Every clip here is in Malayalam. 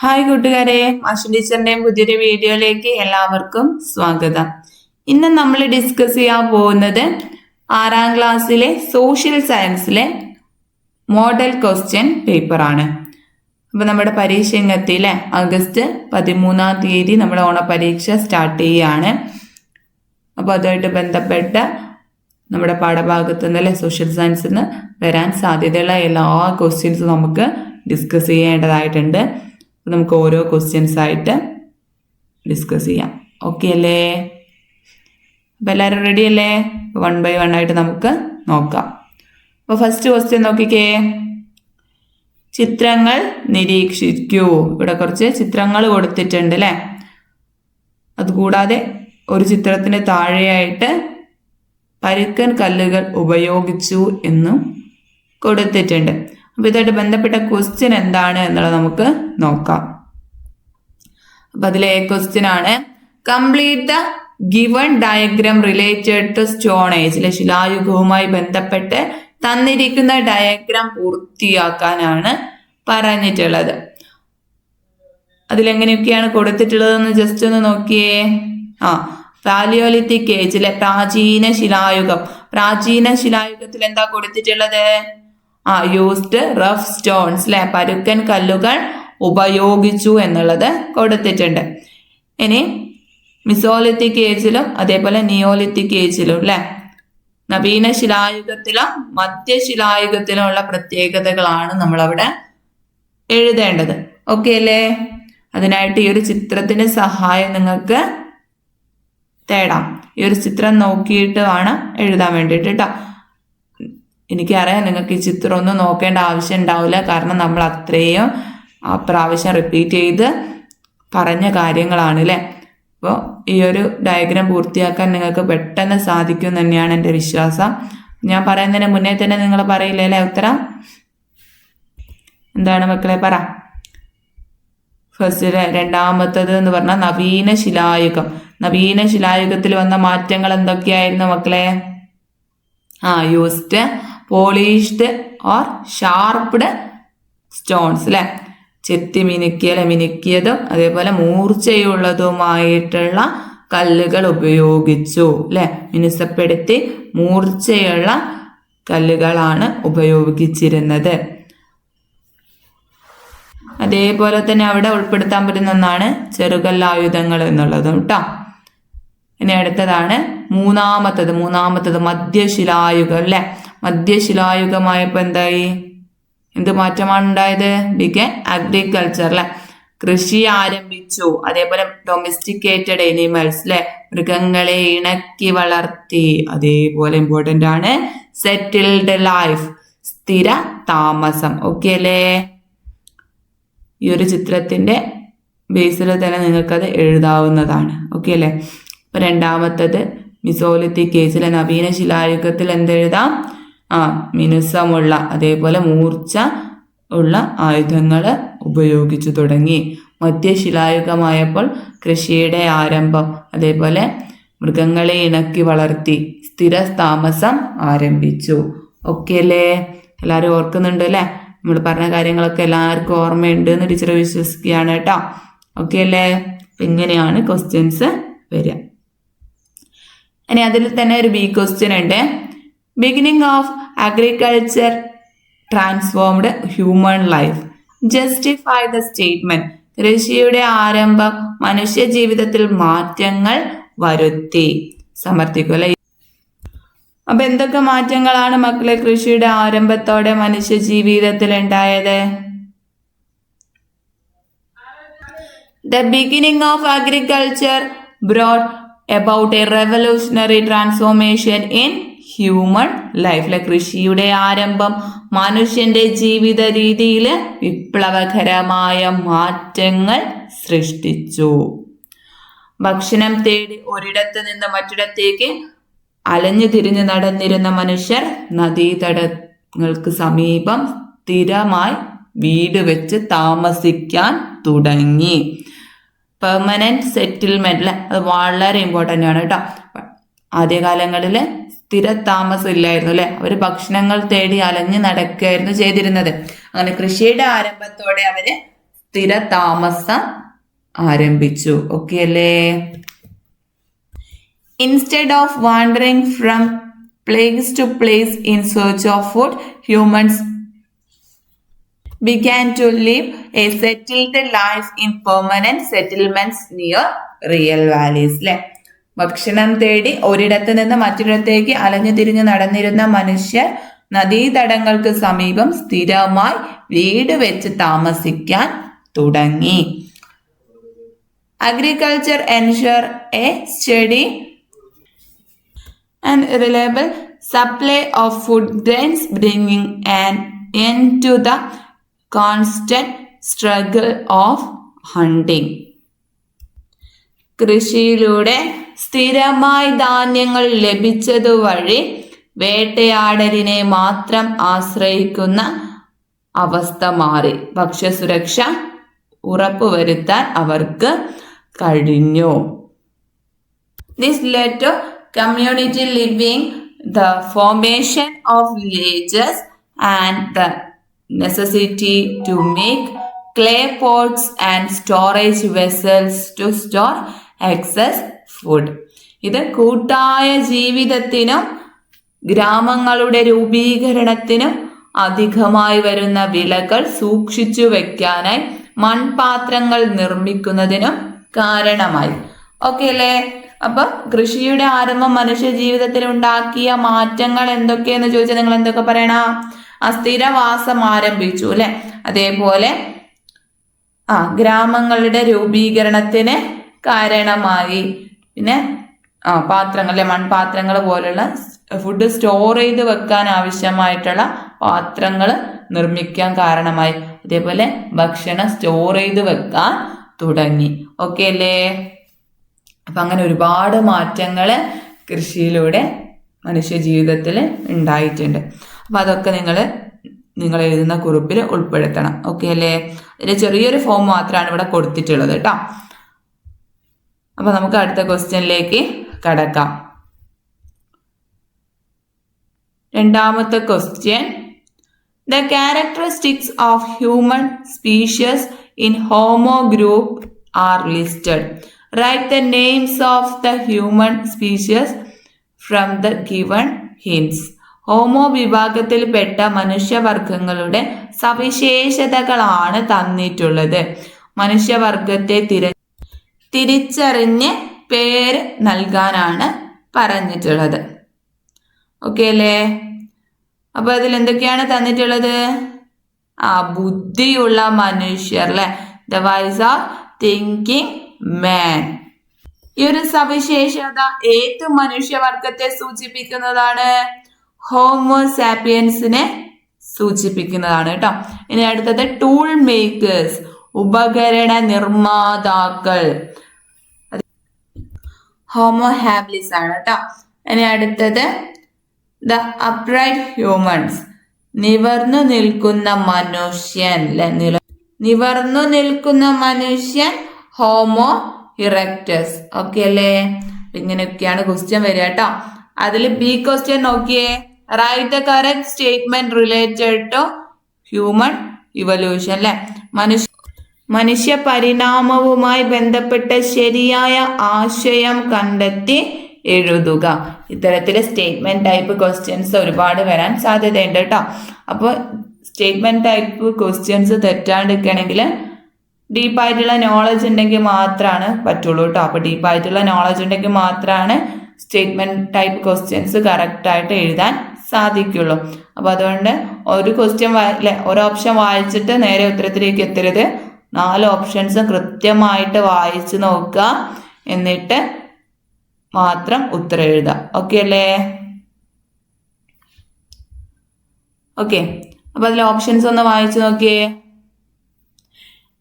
ഹായ് കൂട്ടുകാരെ, മാഷ് ടീച്ചറിന്റെയും പുതിയൊരു വീഡിയോയിലേക്ക് എല്ലാവർക്കും സ്വാഗതം. ഇന്ന് നമ്മൾ ഡിസ്കസ് ചെയ്യാൻ പോകുന്നത് 6ാം ക്ലാസ്സിലെ സോഷ്യൽ സയൻസിലെ മോഡൽ ക്വസ്റ്റ്യൻ പേപ്പർ ആണ്. അപ്പൊ നമ്മുടെ പരീക്ഷ ഇങ്ങെത്തിയില്ലേ, ആഗസ്റ്റ് 13-ാം തീയതി നമ്മുടെ ഓണപരീക്ഷ സ്റ്റാർട്ട് ചെയ്യുകയാണ്. അപ്പോൾ അതുമായിട്ട് ബന്ധപ്പെട്ട നമ്മുടെ പാഠഭാഗത്തു നിന്നല്ലേ സോഷ്യൽ സയൻസിൽ നിന്ന് വരാൻ സാധ്യതയുള്ള എല്ലാ ക്വസ്റ്റ്യൻസും നമുക്ക് ഡിസ്കസ് ചെയ്യേണ്ടതായിട്ടുണ്ട്. നമുക്ക് ഓരോ ക്വസ്റ്റ്യൻസ് ആയിട്ട് ഡിസ്കസ് ചെയ്യാം. ഓക്കെ അല്ലേ? അപ്പം എല്ലാവരും റെഡി അല്ലേ? 1 by 1 ആയിട്ട് നമുക്ക് നോക്കാം. അപ്പോൾ ഫസ്റ്റ് ക്വസ്റ്റ്യൻ നോക്കിക്കേ. ചിത്രങ്ങൾ നിരീക്ഷിക്കൂ. ഇവിടെ കുറച്ച് ചിത്രങ്ങൾ കൊടുത്തിട്ടുണ്ട് അല്ലേ. അതുകൂടാതെ ഒരു ചിത്രത്തിന് താഴെയായിട്ട് പരുക്കൻ കല്ലുകൾ ഉപയോഗിച്ചു എന്നും കൊടുത്തിട്ടുണ്ട്. അപ്പോൾ ഇതായിട്ട് ബന്ധപ്പെട്ട ക്വസ്റ്റ്യൻ എന്താണ് എന്നുള്ളത് നമുക്ക് നോക്കാം. അപ്പൊ അതിലെ ക്വസ്റ്റ്യൻ ആണ്, complete the given diagram related to stone age. ശിലായുഗവുമായി ബന്ധപ്പെട്ട് തന്നിരിക്കുന്ന ഡയഗ്രാം പൂർത്തിയാക്കാനാണ് പറഞ്ഞിട്ടുള്ളത്. അതിലെങ്ങനെയൊക്കെയാണ് കൊടുത്തിട്ടുള്ളതെന്ന് ജസ്റ്റ് ഒന്ന് നോക്കിയേ. പാലിയോലിത്തിക് ഏജിലെ പ്രാചീന ശിലായുഗം. പ്രാചീന ശിലായുഗത്തിൽ എന്താ കൊടുത്തിട്ടുള്ളത്? യൂസ്ഡ് റഫ് സ്റ്റോൺസ് അല്ലെ, പരുക്കൻ കല്ലുകൾ ഉപയോഗിച്ചു എന്നുള്ളത് കൊടുത്തിട്ടുണ്ട്. ഇനി മിസോലിത്തിക് ഏജിലും അതേപോലെ നിയോലിത്തിക് ഏജിലും അല്ലെ, നവീന ശിലായുഗത്തിലും മധ്യശിലായുഗത്തിലും ഉള്ള പ്രത്യേകതകളാണ് നമ്മളവിടെ എഴുതേണ്ടത്. ഓക്കെ അല്ലേ? അതിനായിട്ട് ഈ ഒരു ചിത്രത്തിന്റെ സഹായം നിങ്ങൾക്ക് തേടാം. ഈ ഒരു ചിത്രം നോക്കിയിട്ട് വേണം എഴുതാൻ വേണ്ടിയിട്ട് കേട്ടോ. എനിക്കറിയാം നിങ്ങൾക്ക് ഈ ചിത്രം ഒന്നും നോക്കേണ്ട ആവശ്യം ഉണ്ടാവില്ല, കാരണം നമ്മൾ അത്രയും പ്രാവശ്യം റിപ്പീറ്റ് ചെയ്ത് പറഞ്ഞ കാര്യങ്ങളാണ് അല്ലേ. അപ്പോൾ ഈ ഒരു ഡയഗ്രാം പൂർത്തിയാക്കാൻ നിങ്ങൾക്ക് പെട്ടെന്ന് സാധിക്കും തന്നെയാണ് എൻ്റെ വിശ്വാസം. ഞാൻ പറയുന്നതിന് മുന്നേ തന്നെ നിങ്ങൾ പറയില്ലേ അല്ലേ ഉത്തരം? എന്താണ് മക്കളെ പറ? ഫസ്റ്റ് രണ്ടാമത്തത് എന്ന് പറഞ്ഞാൽ നവീന ശിലായുഗം. നവീന ശിലായുഗത്തിൽ വന്ന മാറ്റങ്ങൾ എന്തൊക്കെയായിരുന്നു മക്കളെ? യൂസ്ഡ് പോളിഷ്ഡ് ഓർ ഷാർപ്പ്ഡ് സ്റ്റോൺസ് അല്ലെ, ചെത്തി മിനുക്കിയതും അതേപോലെ മൂർച്ചയുള്ളതുമായിട്ടുള്ള കല്ലുകൾ ഉപയോഗിച്ചു അല്ലെ. മിനുസപ്പെടുത്തി മൂർച്ചയുള്ള കല്ലുകളാണ് ഉപയോഗിച്ചിരുന്നത്. അതേപോലെ തന്നെ അവിടെ ഉൾപ്പെടുത്താൻ പറ്റുന്ന ഒന്നാണ് ചെറുകല്ലായുധങ്ങൾ എന്നുള്ളതും കേട്ടോ. ഇനി അടുത്തതാണ് മൂന്നാമത്തത് മധ്യശിലായുഗം അല്ലെ. മധ്യശിലായുഗമായപ്പോൾ എന്തായി? എന്ത് മാറ്റമാണ് ഉണ്ടായത്? ബിഗൻ അഗ്രികൾച്ചർ അല്ലെ, കൃഷി ആരംഭിച്ചു. അതേപോലെ ഡൊമസ്റ്റിക്കേറ്റഡ് എനിമൽസ് അല്ലെ, മൃഗങ്ങളെ ഇണക്കി വളർത്തി. അതേപോലെ ഇമ്പോർട്ടൻ്റ് ആണ് സെറ്റിൽഡ് ലൈഫ്, സ്ഥിര താമസം. ഓക്കെ അല്ലേ? ഈ ഒരു ചിത്രത്തിന്റെ ബേസിൽ തന്നെ നിങ്ങൾക്കത് എഴുതാവുന്നതാണ്. ഓക്കെ അല്ലേ? അപ്പൊ രണ്ടാമത്തത് മിസോലിത്തിക് ഏജിലെ നവീന ശിലായുഗത്തിൽ എന്തെഴുതാം? മിനുസമുള്ള അതേപോലെ മൂർച്ച ഉള്ള ആയുധങ്ങൾ ഉപയോഗിച്ചു തുടങ്ങി. മധ്യശിലായുഗമായപ്പോൾ കൃഷിയുടെ ആരംഭം, അതേപോലെ മൃഗങ്ങളെ ഇണക്കി വളർത്തി, സ്ഥിര താമസം ആരംഭിച്ചു. ഓക്കെ അല്ലേ? എല്ലാവരും ഓർക്കുന്നുണ്ട് അല്ലേ? നമ്മൾ പറഞ്ഞ കാര്യങ്ങളൊക്കെ എല്ലാവർക്കും ഓർമ്മയുണ്ട് എന്ന് ടീച്ചർ വിശ്വസിക്കുകയാണ് കേട്ടോ. ഓക്കെ അല്ലേ? ഇങ്ങനെയാണ് ക്വസ്റ്റ്യൻസ് വരിക. ഇനി അതിൽ തന്നെ ഒരു ബി ക്വസ്റ്റ്യൻ ഉണ്ട്. Beginning of agriculture transformed human life, justify the statement. കൃഷിയുടെ ആരംഭം മനുഷ്യ ജീവിതത്തിൽ മാറ്റങ്ങൾ വരുത്തി. സമർത്ഥിക്കും അല്ലെ. അപ്പൊ എന്തൊക്കെ മാറ്റങ്ങളാണ് മക്കളെ കൃഷിയുടെ ആരംഭത്തോടെ മനുഷ്യ ജീവിതത്തിൽ ഉണ്ടായത്? The beginning of agriculture brought about a revolutionary transformation in human life. കൃഷിയുടെ ആരംഭം മനുഷ്യന്റെ ജീവിത രീതിയിൽ വിപ്ലവകരമായ മാറ്റങ്ങൾ സൃഷ്ടിച്ചു. ഭക്ഷണം തേടി ഒരിടത്ത് നിന്ന് മറ്റിടത്തേക്ക് അലഞ്ഞു തിരിഞ്ഞു നടന്നിരുന്ന മനുഷ്യർ നദീതടങ്ങൾക്ക് സമീപം സ്ഥിരമായി വീട് വെച്ച് താമസിക്കാൻ തുടങ്ങി. പെർമനന്റ് സെറ്റിൽമെന്റ് അല്ലെ, അത് വളരെ ഇമ്പോർട്ടൻ്റ് ആണ് കേട്ടോ. ആദ്യകാലങ്ങളിൽ സ്ഥിര താമസം ഇല്ലായിരുന്നു അല്ലെ, അവർ ഭക്ഷണങ്ങൾ തേടി അലഞ്ഞു നടക്കുകയായിരുന്നു ചെയ്തിരുന്നത്. അങ്ങനെ കൃഷിയുടെ ആരംഭത്തോടെ അവര് സ്ഥിരതാമസം ആരംഭിച്ചു. ഓക്കെ അല്ലേ? Instead of wandering from place to place in search of food, humans began to live a settled life in permanent settlements near real valleys. അല്ലെ, ഭക്ഷണം തേടി ഒരിടത്ത് നിന്ന് മറ്റൊരിടത്തേക്ക് അലഞ്ഞു തിരിഞ്ഞു നടന്നിരുന്ന മനുഷ്യർ നദീതടങ്ങൾക്ക് സമീപം സ്ഥിരമായി വീട് വെച്ച് താമസിക്കാൻ തുടങ്ങി. Agriculture ensure A study and reliable supply of food grains, bringing an end to the constant struggle of hunting. കൃഷിയിലൂടെ സ്ഥിരമായി ധാന്യങ്ങൾ ലഭിച്ചതുവഴി വേട്ടയാടലിനെ മാത്രം ആശ്രയിക്കുന്ന അവസ്ഥ മാറി. ഭക്ഷ്യസുരക്ഷ ഉറപ്പുവരുത്താൻ അവർക്ക് കഴിഞ്ഞു. This led to community living, the formation of villages, and the necessity to make clay pots and storage vessels to store excess food. ഇത് കൂട്ടായ ജീവിതത്തിനും ഗ്രാമങ്ങളുടെ രൂപീകരണത്തിനും അധികമായി വരുന്ന വിളകൾ സൂക്ഷിച്ചു വെക്കാനായി മൺപാത്രങ്ങൾ നിർമ്മിക്കുന്നതിനും കാരണമായി. ഓക്കെ അല്ലേ? അപ്പൊ കൃഷിയുടെ ആരംഭം മനുഷ്യ ജീവിതത്തിൽ ഉണ്ടാക്കിയ മാറ്റങ്ങൾ എന്തൊക്കെയെന്ന് ചോദിച്ചാൽ നിങ്ങൾ എന്തൊക്കെ പറയണം? സ്ഥിരവാസം ആരംഭിച്ചു അല്ലെ, അതേപോലെ ഗ്രാമങ്ങളുടെ രൂപീകരണത്തിന് കാരണമായി. പിന്നെ പാത്രങ്ങൾ അല്ലെ, മൺപാത്രങ്ങൾ പോലുള്ള ഫുഡ് സ്റ്റോർ ചെയ്ത് വെക്കാൻ ആവശ്യമായിട്ടുള്ള പാത്രങ്ങൾ നിർമ്മിക്കാൻ കാരണമായി. അതേപോലെ ഭക്ഷണം സ്റ്റോർ ചെയ്ത് വെക്കാൻ തുടങ്ങി. ഓക്കെ അല്ലേ? അപ്പൊ അങ്ങനെ ഒരുപാട് മാറ്റങ്ങൾ കൃഷിയിലൂടെ മനുഷ്യ ജീവിതത്തിൽ ഉണ്ടായിട്ടുണ്ട്. അപ്പൊ അതൊക്കെ നിങ്ങൾ എഴുതുന്ന കുറിപ്പിൽ ഉൾപ്പെടുത്തണം. ഓക്കെ അല്ലേ? അതിന്റെ ചെറിയൊരു ഫോം മാത്രമാണ് ഇവിടെ കൊടുത്തിട്ടുള്ളത് കേട്ടോ. അപ്പൊ നമുക്ക് അടുത്ത ക്വസ്റ്റ്യനിലേക്ക് കടക്കാം. രണ്ടാമത്തെ question, the characteristics of human species in homo group R listed. Write the names of the human species from the given hints. Homo വിഭാഗത്തിൽപ്പെട്ട മനുഷ്യവർഗങ്ങളുടെ സവിശേഷതകളാണ് തന്നിട്ടുള്ളത്. മനുഷ്യവർഗത്തെ തിരിച്ചറിഞ്ഞ് പേര് നൽകാനാണ് പറഞ്ഞിട്ടുള്ളത്. ഓക്കെ അല്ലേ? അപ്പൊ അതിൽ എന്തൊക്കെയാണ് തന്നിട്ടുള്ളത്? ബുദ്ധിയുള്ള മനുഷ്യർ അല്ലെ, the wise or thinking man. ഈ ഒരു സവിശേഷത ഏത് മനുഷ്യവർഗത്തെ സൂചിപ്പിക്കുന്നതാണ്? ഹോമോസാപ്പിയൻസിനെ സൂചിപ്പിക്കുന്നതാണ് കേട്ടോ. ഇനി അടുത്തത് ടൂൾ മേക്കേഴ്സ്, ഉപകരണ നിർമ്മാതാക്കൾ, ഹോമോ ഹാബിലിസ് ആണ് കേട്ടോ. ഇനി അടുത്തത് ദ അപ്രൈറ്റ് ഹ്യൂമൻസ്, നിവർന്നു നിൽക്കുന്ന മനുഷ്യൻ അല്ലെ, നിവർന്നു നിൽക്കുന്ന മനുഷ്യൻ ഹോമോ ഇറക്ടസ്. ഓക്കെ അല്ലേ? ഇങ്ങനെയൊക്കെയാണ് ക്വസ്റ്റ്യൻ വരിക കേട്ടോ. അതിൽ ബി ക്വസ്റ്റ്യൻ നോക്കിയേ, write the correct statement related to human evolution അല്ലെ, മനുഷ്യ പരിണാമവുമായി ബന്ധപ്പെട്ട ശരിയായ ആശയം കണ്ടെത്തി എഴുതുക. ഇത്തരത്തില് സ്റ്റേറ്റ്മെന്റ് ടൈപ്പ് ക്വസ്റ്റ്യൻസ് ഒരുപാട് വരാൻ സാധ്യതയുണ്ട് കേട്ടോ. അപ്പോൾ സ്റ്റേറ്റ്മെന്റ് ടൈപ്പ് ക്വസ്റ്റ്യൻസ് തെറ്റാണ്ടിരിക്കണമെങ്കിൽ ഡീപ്പായിട്ടുള്ള നോളജ് ഉണ്ടെങ്കിൽ മാത്രമാണ് പറ്റുള്ളൂ കേട്ടോ. അപ്പോൾ ഡീപ്പായിട്ടുള്ള നോളജ് ഉണ്ടെങ്കിൽ മാത്രമാണ് സ്റ്റേറ്റ്മെന്റ് ടൈപ്പ് ക്വസ്റ്റ്യൻസ് കറക്റ്റായിട്ട് എഴുതാൻ സാധിക്കുള്ളൂ. അപ്പോൾ അതുകൊണ്ട് ഒരു ക്വസ്റ്റ്യൻ ഒരു ഓപ്ഷൻ വായിച്ചിട്ട് നേരെ ഉത്തരത്തിലേക്ക് എത്തരുത്. 4 ഓപ്ഷൻസും കൃത്യമായിട്ട് വായിച്ച് നോക്കുക, എന്നിട്ട് മാത്രം ഉത്തരം എഴുതുക. ഓക്കെ അല്ലേ? ഓക്കെ, അപ്പൊ അതിൽ ഓപ്ഷൻസ് ഒന്ന് വായിച്ചു നോക്കിയേ.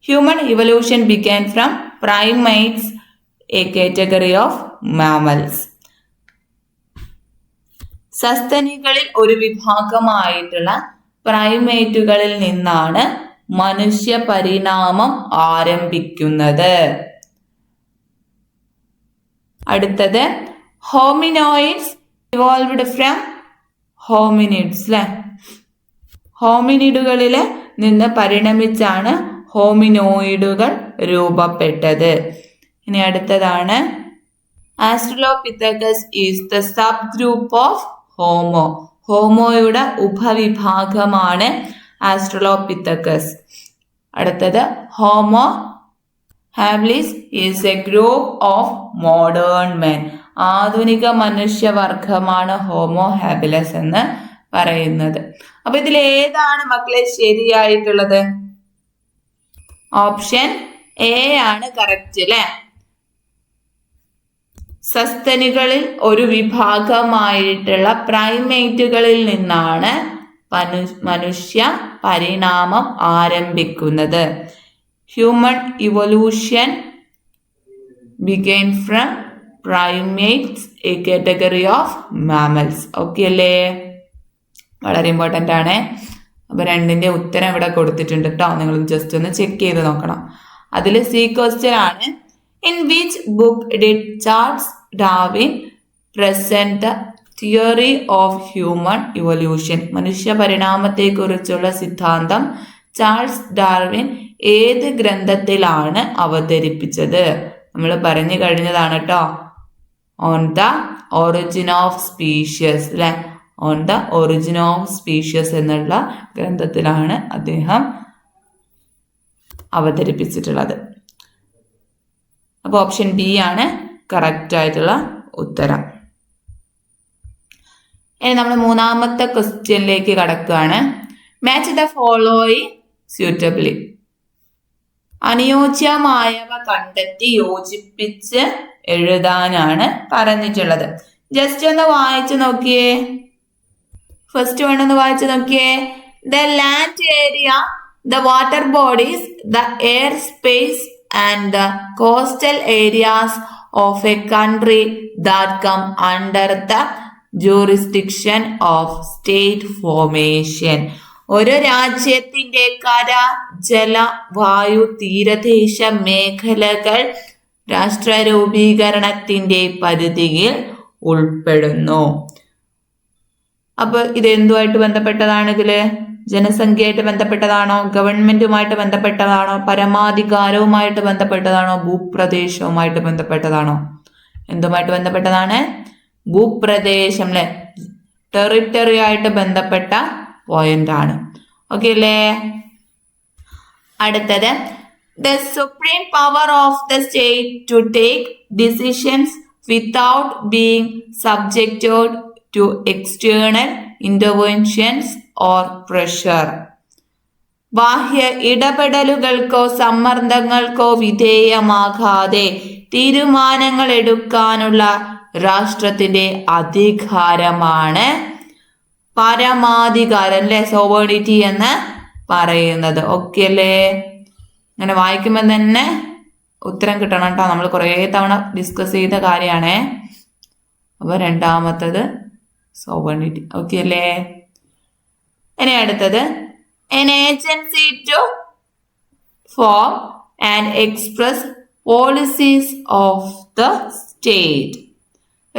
Human evolution began from primates, a category of mammals. സസ്തനികളിൽ ഒരു വിഭാഗമായിട്ടുള്ള പ്രൈമേറ്റുകളിൽ നിന്നാണ് മനുഷ്യ പരിണാമം ആരംഭിക്കുന്നത്. അടുത്തത് ഹോമിനോയിഡ്സ് ഇവോൾവ്ഡ് ഫ്രം ഹോമിനിഡ്സ് അല്ലെ, ഹോമിനിഡുകളില് നിന്ന് പരിണമിച്ചാണ് ഹോമിനോയിഡുകൾ രൂപപ്പെട്ടത്. ഇനി അടുത്തതാണ് Australopithecus is the sub group of Homo. ഹോമോയുടെ ഉപവിഭാഗമാണ് ആസ്ട്രലോപിത്തക്കസ്. അടുത്തത് Homo habilis is a group of modern men. ആധുനിക മനുഷ്യവർഗമാണ് ഹോമോ ഹാബിലസ് എന്ന് പറയുന്നത്. അപ്പൊ ഇതിൽ ഏതാണ് മക്കളെ ശരിയായിട്ടുള്ളത്? ഓപ്ഷൻ എ ആണ് കറക്റ്റ് അല്ലെ. സസ്തനികളിൽ ഒരു വിഭാഗമായിട്ടുള്ള പ്രൈമേറ്റുകളിൽ നിന്നാണ് മനുഷ്യ പരിണാമം ആരംഭിക്കുന്നത്. Human evolution ബിഗെയിൻ from primates, A category of mammals. Okay അല്ലേ? വളരെ ഇമ്പോർട്ടൻ്റ് ആണ്. അപ്പൊ രണ്ടിന്റെ ഉത്തരം ഇവിടെ കൊടുത്തിട്ടുണ്ട് കേട്ടോ. നിങ്ങൾ ജസ്റ്റ് ഒന്ന് ചെക്ക് ചെയ്ത് നോക്കണം. അതിൽ സി ക്വസ്റ്റ്യൻ ആണ്. In which book did Charles Darwin present the theory of human evolution? മനുഷ്യ പരിണാമത്തെ കുറിച്ചുള്ള സിദ്ധാന്തം ചാൾസ് ഡാർവിൻ ഏത് ഗ്രന്ഥത്തിലാണ് അവതരിപ്പിച്ചത്? നമ്മൾ പറഞ്ഞു കഴിഞ്ഞതാണ് കേട്ടോ. On the Origin of Species അല്ലെ. On the Origin of Species എന്നുള്ള ഗ്രന്ഥത്തിലാണ് അദ്ദേഹം അവതരിപ്പിച്ചിട്ടുള്ളത്. അപ്പൊ ഓപ്ഷൻ ബി ആണ് കറക്റ്റ് ആയിട്ടുള്ള ഉത്തരം. ഇനി നമ്മൾ മൂന്നാമത്തെ ക്വസ്റ്റ്യനിലേക്ക് കടക്കുകയാണ്. Match the following suitably. അനുയോജ്യമായവ കണ്ടെത്തി യോജിപ്പിച്ച് എഴുതാനാണ് പറഞ്ഞിട്ടുള്ളത്. ജസ്റ്റ് ഒന്ന് വായിച്ചു നോക്കിയേ. ഫസ്റ്റ് വേണ്ടൊന്ന് വായിച്ചു നോക്കിയേ. The land area, the water bodies, the air space and the coastal areas of a country that come under the jurisdiction of state formation. ഒരു രാജ്യത്തിന്റെ കര, ജല, വായു, തീരദേശ മേഖലകൾ രാഷ്ട്ര രൂപീകരണത്തിന്റെ പരിധിയിൽ ഉൾപ്പെടുന്നു. അപ്പൊ ഇത് എന്തുമായിട്ട് ബന്ധപ്പെട്ടതാണ്? ഇതില് ജനസംഖ്യയായിട്ട് ബന്ധപ്പെട്ടതാണോ? ഗവൺമെന്റുമായിട്ട് ബന്ധപ്പെട്ടതാണോ? പരമാധികാരവുമായിട്ട് ബന്ധപ്പെട്ടതാണോ? ഭൂപ്രദേശവുമായിട്ട് ബന്ധപ്പെട്ടതാണോ? എന്തുമായിട്ട് ബന്ധപ്പെട്ടതാണ്? ഭൂപ്രദേശം അല്ലെ, ടെറിട്ടറി ആയിട്ട് ബന്ധപ്പെട്ട പോയിന്റ് ആണ്. ഓക്കെ അല്ലേ? അടുത്തത് the supreme power of the state to take decisions without being subjected to external interventions or pressure. ബാഹ്യ ഇടപെടലുകൾക്കോ സമ്മർദ്ദങ്ങൾക്കോ വിധേയമാകാതെ തീരുമാനങ്ങൾ എടുക്കാനുള്ള രാഷ്ട്രത്തിന്റെ അധികാരമാണ് പരമാധികാരം അല്ലെ, സോവേണിറ്റി എന്ന് പറയുന്നത്. ഓക്കെ അല്ലേ? അങ്ങനെ വായിക്കുമ്പോൾ തന്നെ ഉത്തരം കിട്ടണം കേട്ടോ. നമ്മൾ കുറേ തവണ ഡിസ്കസ് ചെയ്ത കാര്യമാണേ. അപ്പൊ രണ്ടാമത്തത് സോവർണിറ്റി. ഓക്കെ അല്ലേ? ഇനി അടുത്തത് an agency to form and express policies of the state.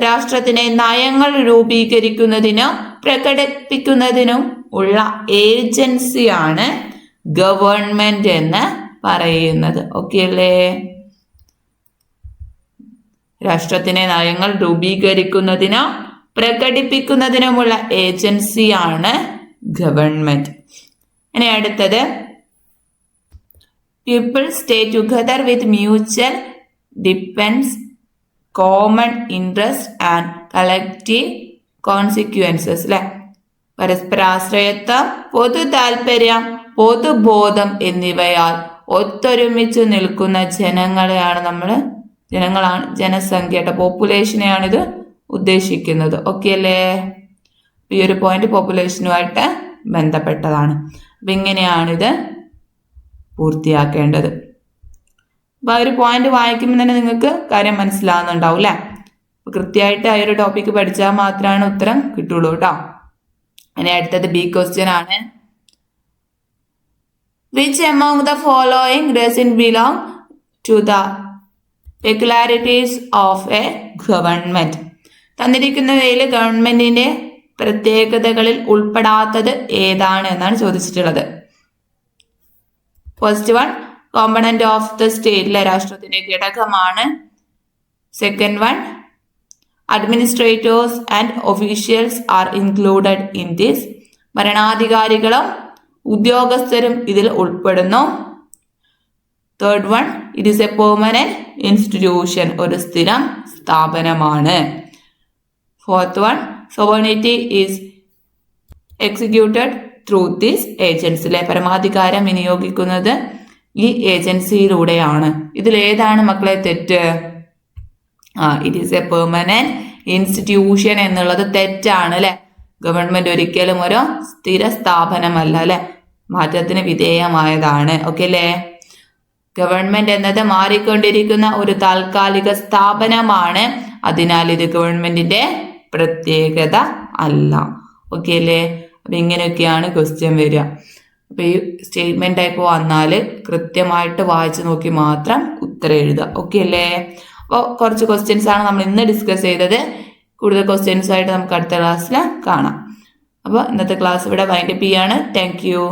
രാഷ്ട്രത്തിനെ നയങ്ങൾ രൂപീകരിക്കുന്നതിനും പ്രകടിപ്പിക്കുന്നതിനും ഉള്ള ഏജൻസിയാണ് ഗവൺമെന്റ് എന്ന് പറയുന്നത്. ഓക്കെ അല്ലേ? രാഷ്ട്രത്തിനെ നയങ്ങൾ രൂപീകരിക്കുന്നതിനും പ്രകടിപ്പിക്കുന്നതിനുമുള്ള ഏജൻസിയാണ് ഗവൺമെന്റ്. ഇനി അടുത്തത് people stay together with mutual dependence, common interest and collective consequences അല്ലെ. പരസ്പരാശ്രയത്വം, പൊതു താല്പര്യം, പൊതുബോധം എന്നിവയാൽ ഒത്തൊരുമിച്ച് നിൽക്കുന്ന ജനങ്ങളാണ് ജനസംഖ്യയുടെ പോപ്പുലേഷനെയാണ് ഇത് ഉദ്ദേശിക്കുന്നത്. ഓക്കെ അല്ലേ? ഈ ഒരു പോയിന്റ് പോപ്പുലേഷനുമായിട്ട് ബന്ധപ്പെട്ടതാണ്. അപ്പൊ ഇങ്ങനെയാണിത് പൂർത്തിയാക്കേണ്ടത്. അപ്പൊ ആ ഒരു പോയിന്റ് വായിക്കുമ്പോൾ തന്നെ നിങ്ങൾക്ക് കാര്യം മനസ്സിലാവുന്നുണ്ടാവും അല്ലെ. അപ്പൊ കൃത്യമായിട്ട് ആ ഒരു ടോപ്പിക്ക് പഠിച്ചാൽ മാത്രമാണ് ഉത്തരം കിട്ടുള്ളൂ കേട്ടോ. ഇനി അടുത്തത് ബി ക്വസ്റ്റ്യൻ ആണ്. Which among the following doesn't belong to the peculiarities of a government? തന്നിരിക്കുന്നവയിൽ ഗവൺമെന്റിന്റെ പ്രത്യേകതകളിൽ ഉൾപ്പെടാത്തത് ഏതാണ് എന്നാണ് ചോദിച്ചിട്ടുള്ളത്. First one component of the സ്റ്റേറ്റിലെ രാഷ്ട്രത്തിന്റെ ഘടകമാണ്. Second one administrators and officials are included in this. ഭരണാധികാരികളും ഉദ്യോഗസ്ഥരും ഇതിൽ ഉൾപ്പെടുന്നു. Third one it is a permanent institution, ഒരു സ്ഥിരം സ്ഥാപനമാണ്. Fourth one sovereignty is executed through this ഏജൻസിയിലെ പരമാധികാരം വിനിയോഗിക്കുന്നത് ഈ ഏജൻസിയിലൂടെയാണ്. ഇതിൽ ഏതാണ് മക്കളെ തെറ്റ്? It is a permanent institution എന്നുള്ളത് തെറ്റാണ് അല്ലെ. ഗവൺമെന്റ് ഒരിക്കലും ഒരു സ്ഥിര സ്ഥാപനമല്ല അല്ലെ, മാറ്റത്തിന് വിധേയമായതാണ്. ഓക്കെ അല്ലേ? ഗവൺമെന്റ് എന്നത് മാറിക്കൊണ്ടിരിക്കുന്ന ഒരു താൽക്കാലിക സ്ഥാപനമാണ്. അതിനാൽ ഇത് ഗവൺമെന്റിന്റെ പ്രത്യേകത അല്ല. ഓക്കെ അല്ലേ? അപ്പൊ ഇങ്ങനെയൊക്കെയാണ് ക്വസ്റ്റ്യൻ വരിക. അപ്പൊ ഈ സ്റ്റേറ്റ്മെന്റ് ടൈപ്പ് വന്നാൽ കൃത്യമായിട്ട് വായിച്ചു നോക്കി മാത്രം ഉത്തരം എഴുതുക. ഓക്കെ അല്ലേ? അപ്പോൾ കുറച്ച് ക്വസ്റ്റ്യൻസ് ആണ് നമ്മൾ ഇന്ന് ഡിസ്കസ് ചെയ്തത്. കൂടുതൽ ക്വസ്റ്റ്യൻസ് ആയിട്ട് നമുക്ക് അടുത്ത ക്ലാസ്സിൽ കാണാം. അപ്പോൾ ഇന്നത്തെ ക്ലാസ് ഇവിടെ വൈൻഡപ്പ് ചെയ്യാണ്. Thank you.